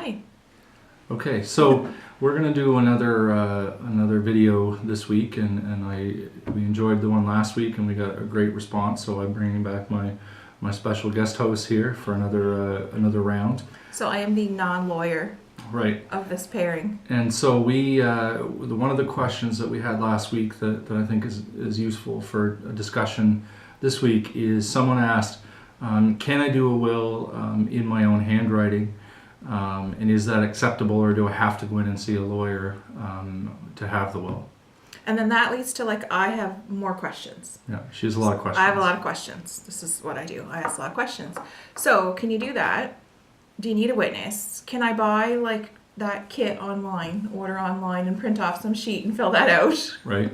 Hi. Okay, so we're gonna do another video this week, and we enjoyed the one last week, and we got a great response. So I'm bringing back my special guest host here for another round. So I am the non-lawyer Right. of this pairing. And so one of the questions that we had last week that I think is useful for a discussion this week is someone asked, can I do a will in my own handwriting? And is that acceptable, or do I have to go in and see a lawyer to have the will? And then that leads to I have more questions. Yeah, she has a lot of questions. I have a lot of questions. This is what I do. I ask a lot of questions. So can you do that? Do you need a witness? Can I buy that kit online, order online, and print off some sheet and fill that out? Right.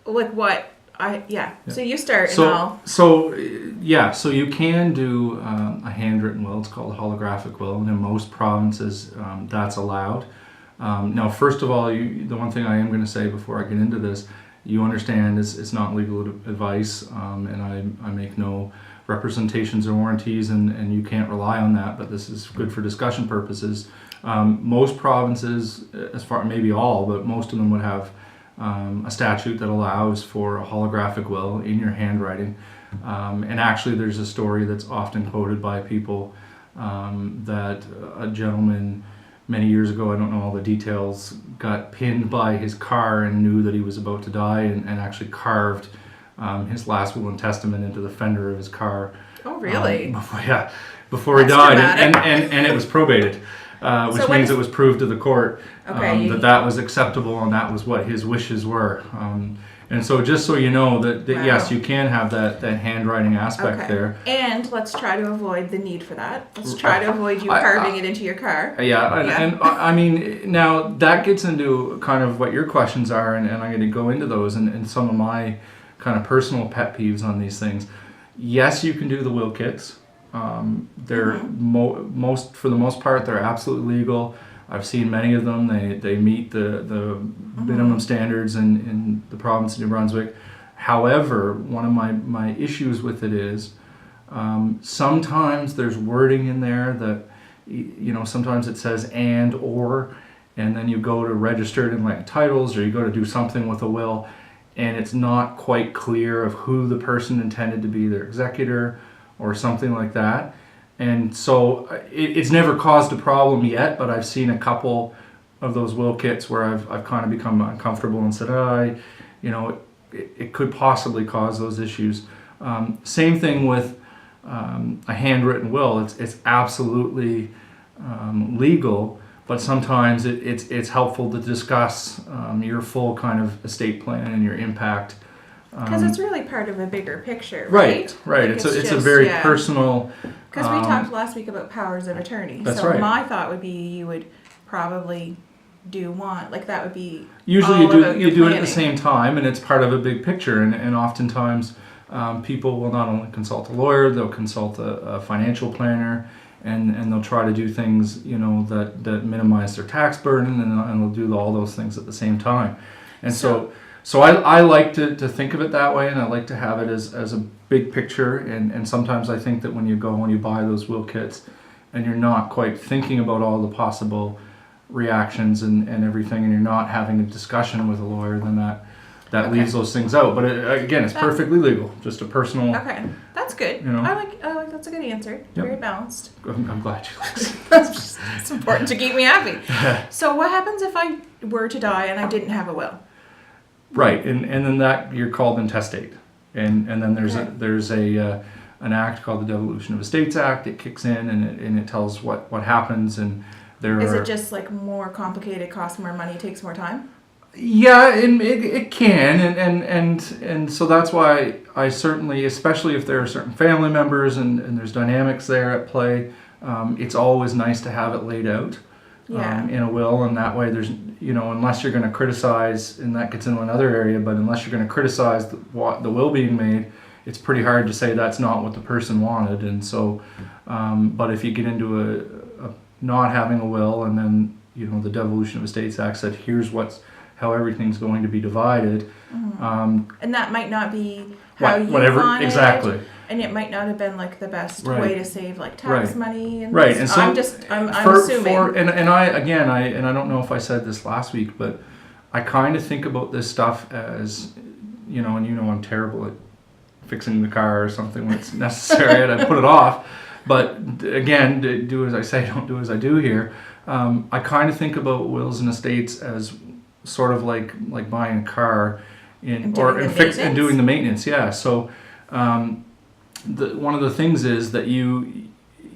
What? Yeah. So you start and I'll... So you can do a handwritten will. It's called a holographic will, and in most provinces that's allowed. Now, first of all, the one thing I am going to say before I get into this, you understand it's not legal advice, and I make no representations or warranties, and you can't rely on that, but this is good for discussion purposes. Most provinces, maybe all, but most of them would have a statute that allows for a holographic will in your handwriting. And actually there's a story that's often quoted by people that a gentleman many years ago, I don't know all the details, got pinned by his car and knew that he was about to die, and actually carved his last will and testament into the fender of his car. Oh, really? Before he died, and it was probated. Which means it was proved to the court that was acceptable, and that was what his wishes were. And so just so you know that wow. Yes, you can have that handwriting aspect there. And let's try to avoid the need for that. Let's try to avoid you carving it into your car. And I mean, now that gets into kind of what your questions are, and I'm going to go into those and some of my kind of personal pet peeves on these things. Yes, you can do the will kits. They're for the most part, they're absolutely legal. I've seen many of them. They meet the minimum standards in the province of New Brunswick. However, one of my issues with it is sometimes there's wording in there that sometimes it says and or, and then you go to register it in land titles, or you go to do something with a will, and it's not quite clear of who the person intended to be their executor or something like that. And so it's never caused a problem yet, but I've seen a couple of those will kits where I've kind of become uncomfortable and said, it could possibly cause those issues. Same thing with a handwritten will. It's absolutely legal, but sometimes it's helpful to discuss your full kind of estate plan and your impact. Because it's really part of a bigger picture, right? Right. It's a very personal. Because we talked last week about powers of attorney. That's so right. My thought would be you would probably do one. That would be usually you do it at the same time, and it's part of a big picture. And oftentimes people will not only consult a lawyer, they'll consult a financial planner, and they'll try to do things that minimize their tax burden, and they'll do all those things at the same time. And so I like to think of it that way, and I like to have it as a big picture, and sometimes I think that when you go and you buy those will kits and you're not quite thinking about all the possible reactions and everything, and you're not having a discussion with a lawyer, then that leaves those things out. But again, it's perfectly legal, just a personal... Okay, that's good. I like that's a good answer. Yep. Very balanced. I'm glad you like it. It's important to keep me happy. So what happens if I were to die and I didn't have a will? Right, and then that you're called intestate, and then there's an act called the Devolution of Estates Act. It kicks in and it tells what happens, and is it just more complicated, costs more money, takes more time? Yeah, it can, and so that's why I certainly, especially if there are certain family members and there's dynamics there at play, it's always nice to have it laid out. In a will, and that way there's unless you're going to criticize, and that gets into another area, but unless you're going to criticize the will being made, it's pretty hard to say that's not what the person wanted. And so but if you get into a not having a will, and then the Devolution of Estates Act said here's how everything's going to be divided, and that might not be how you whatever want exactly it. And it might not have been like the best Right. way to save like tax Right. money. And Right, and so I'm assuming. And I don't know if I said this last week, but I kind of think about this stuff as, and I'm terrible at fixing the car or something when it's necessary, and I put it off. But again, do as I say, don't do as I do here. I kind of think about wills and estates as sort of like buying a car and doing the maintenance. Yeah. So one of the things is that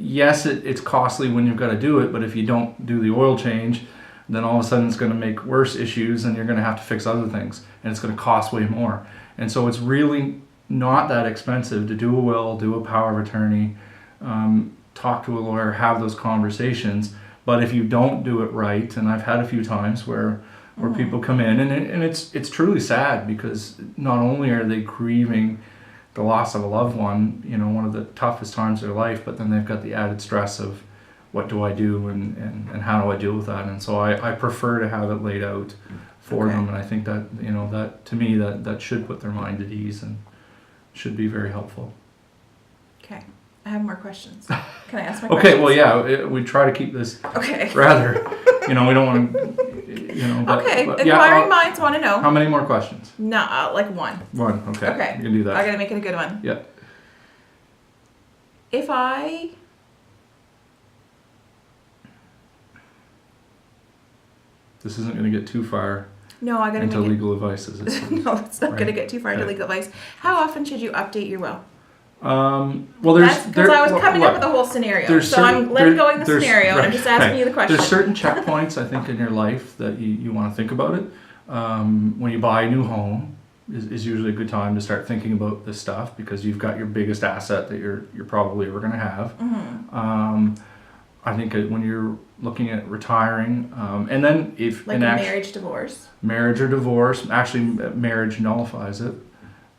it's costly when you've got to do it, but if you don't do the oil change, then all of a sudden it's going to make worse issues, and you're going to have to fix other things, and it's going to cost way more. And so it's really not that expensive to do a will, do a power of attorney, talk to a lawyer, have those conversations. But if you don't do it right, and I've had a few times where people come in, and it's truly sad, because not only are they grieving the loss of a loved one, one of the toughest times of their life, but then they've got the added stress of what do I do and how do I deal with that. And so I prefer to have it laid out for them, and I think that that to me that should put their mind at ease and should be very helpful. Okay, I have more questions. Can I ask my questions? Okay, well, yeah, we try to keep this rather, we don't want to, but inquiring minds want to know. How many more questions? No, like one. One, okay. Okay. You can do that. I gotta make it a good one. Yeah. If I This isn't going to get too far I gotta into make legal advice, is it? No, it's not gonna get too far into legal advice. How often should you update your will? Well, there's because I was coming up with a whole scenario, so I'm letting go in the scenario, and I'm just asking you the question. There's certain checkpoints, I think, in your life that you want to think about it. When you buy a new home, is usually a good time to start thinking about this stuff, because you've got your biggest asset that you're probably ever going to have. Mm-hmm. I think when you're looking at retiring, and then if marriage or divorce, actually marriage nullifies it,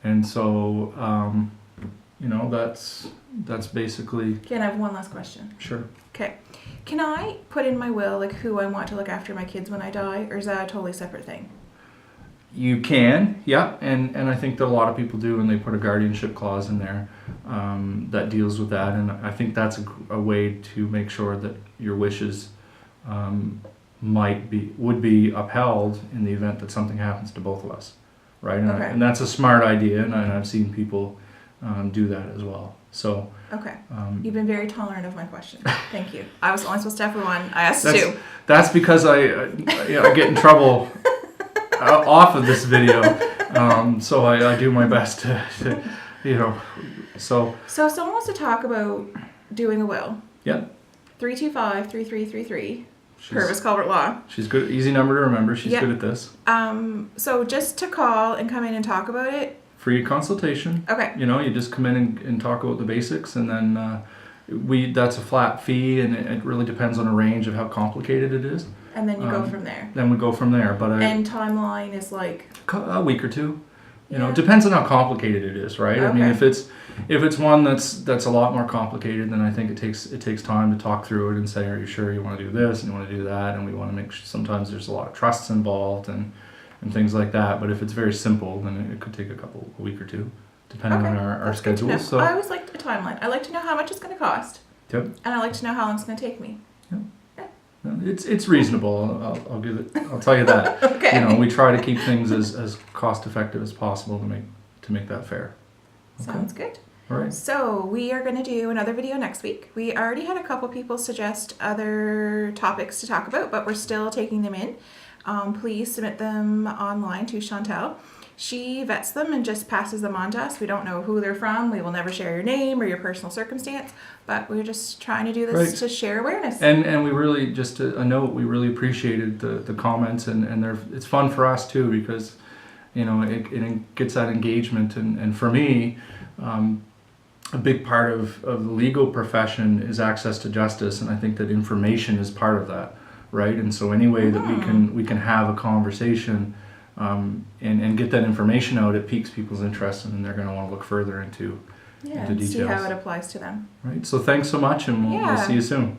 and so that's basically. Okay, and I have one last question. Sure. Okay, can I put in my will who I want to look after my kids when I die, or is that a totally separate thing? You can, yeah, and I think that a lot of people do, and they put a guardianship clause in there that deals with that, and I think that's a way to make sure that your wishes would be upheld in the event that something happens to both of us, right? And that's a smart idea, and I've seen people do that as well. So okay, you've been very tolerant of my question. Thank you. I was only supposed to have one. I asked two. That's because I get in trouble off of this video, so I do my best to So if someone wants to talk about doing a will, yeah, 325-3333, Purvis Culbert Law. She's good, easy number to remember. She's good at this. So just to call and come in and talk about it. Free consultation. Okay. You just come in and talk about the basics, and then that's a flat fee, and it really depends on a range of how complicated it is. And then you go from there. Then we go from there, and timeline is like a week or two. It depends on how complicated it is, right? Okay. I mean, if it's one that's a lot more complicated, then I think it takes time to talk through it and say, are you sure you want to do this and you want to do that? And we want to make sure. Sometimes there's a lot of trusts involved and things like that. But if it's very simple, then it could take a week or two, depending on our schedule. So I always like a timeline. I like to know how much it's going to cost. Yep. And I like to know how long it's going to take me. Yep. It's reasonable. I'll tell you that. Okay. We try to keep things as cost effective as possible to make that fair. Okay. Sounds good. All right. So we are going to do another video next week. We already had a couple people suggest other topics to talk about, but we're still taking them in. Please submit them online to Chantel. She vets them and just passes them on to us. We don't know who they're from. We will never share your name or your personal circumstance, but we're just trying to do this to share awareness. And we really, just a note, we really appreciated the comments, and it's fun for us too, because it gets that engagement, and for me, a big part of the legal profession is access to justice, and I think that information is part of that, right? And so any way that we can have a conversation and get that information out, it piques people's interest, and then they're going to want to look further into details. See how it applies to them. Right. So thanks so much, and we'll see you soon.